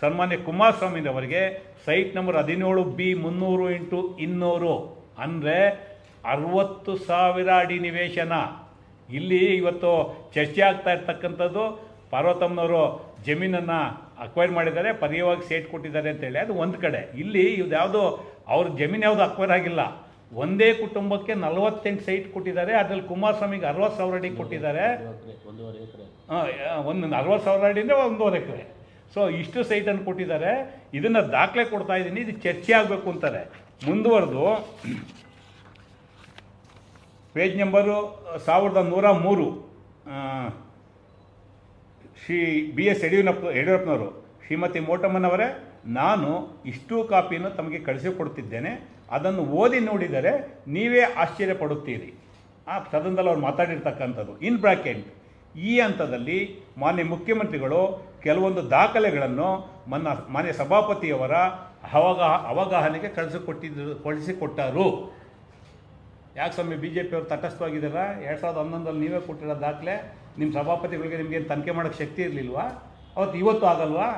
ಸನ್ಮಾನ್ಯ ಕುಮಾರಸ್ವಾಮಿನವರಿಗೆ site number 17B300x200 ಅಂದರೆ 60,000 ಅಡಿ ನಿವೇಶನ. ಇಲ್ಲಿ ಇವತ್ತು ಚರ್ಚೆ ಆಗ್ತಾ ಇರ್ತಕ್ಕಂಥದ್ದು ಪಾರ್ವತಮ್ಮನವರು ಜಮೀನನ್ನು ಅಕ್ವೈರ್ ಮಾಡಿದ್ದಾರೆ, ಪರ್ಯಾಯವಾಗಿ ಸೇಟ್ ಕೊಟ್ಟಿದ್ದಾರೆ ಅಂತೇಳಿ. ಅದು ಒಂದು ಕಡೆ. ಇಲ್ಲಿ ಯಾವುದೋ ಅವ್ರ ಜಮೀನು ಯಾವುದು ಅಕ್ವೈರ್ ಆಗಿಲ್ಲ. ಒಂದೇ ಕುಟುಂಬಕ್ಕೆ 48 ಸೈಟ್ ಕೊಟ್ಟಿದ್ದಾರೆ. ಅದರಲ್ಲಿ ಕುಮಾರಸ್ವಾಮಿಗೆ 60,000 ಅಡಿ ಕೊಟ್ಟಿದ್ದಾರೆ. ಒಂದು 60,000 ಅಡಿ ಅಂದರೆ 1.5 ಎಕರೆ. ಸೊ ಇಷ್ಟು ಸೈಟನ್ನು ಕೊಟ್ಟಿದ್ದಾರೆ. ಇದನ್ನು ದಾಖಲೆ ಕೊಡ್ತಾ ಇದ್ದೀನಿ, ಇದು ಚರ್ಚೆ ಆಗಬೇಕು ಅಂತಾರೆ. ಮುಂದುವರೆದು ಪೇಜ್ ನಂಬರು 1103 ಶ್ರೀ BS ಯಡಿಯೂರಪ್ಪನವರು, ಶ್ರೀಮತಿ ಮೋಟಮ್ಮನವರೇ, ನಾನು ಇಷ್ಟೂ ಕಾಪಿಯನ್ನು ತಮಗೆ ಕಳಿಸಿಕೊಡ್ತಿದ್ದೇನೆ. ಅದನ್ನು ಓದಿ ನೋಡಿದರೆ ನೀವೇ ಆಶ್ಚರ್ಯಪಡುತ್ತೀರಿ. ಆ ಸದನದಲ್ಲಿ ಅವ್ರು ಮಾತಾಡಿರ್ತಕ್ಕಂಥದ್ದು. ಇನ್ ಬ್ರಾಕೆಟ್ ಈ ಹಂತದಲ್ಲಿ ಮಾನ್ಯ ಮುಖ್ಯಮಂತ್ರಿಗಳು ಕೆಲವೊಂದು ದಾಖಲೆಗಳನ್ನು ಮಾನ್ಯ ಸಭಾಪತಿಯವರ ಅವಗಾಹನೆಗೆ ಕಳಿಸಿಕೊಟ್ಟರು. ಯಾಕೆ ಸ್ವಾಮಿ BJP ಅವರು ತಟಸ್ಥವಾಗಿದ್ದಾರಾ? 2011 ನೀವೇ ಕೊಟ್ಟಿರೋ ದಾಖಲೆ ನಿಮ್ಮ ಸಭಾಪತಿಗಳಿಗೆ ನಿಮಗೇನು ತನಿಖೆ ಮಾಡೋಕ್ಕೆ ಶಕ್ತಿ ಇರಲಿಲ್ವಾ? ಇವತ್ತು ಆಗಲ್ವಾ?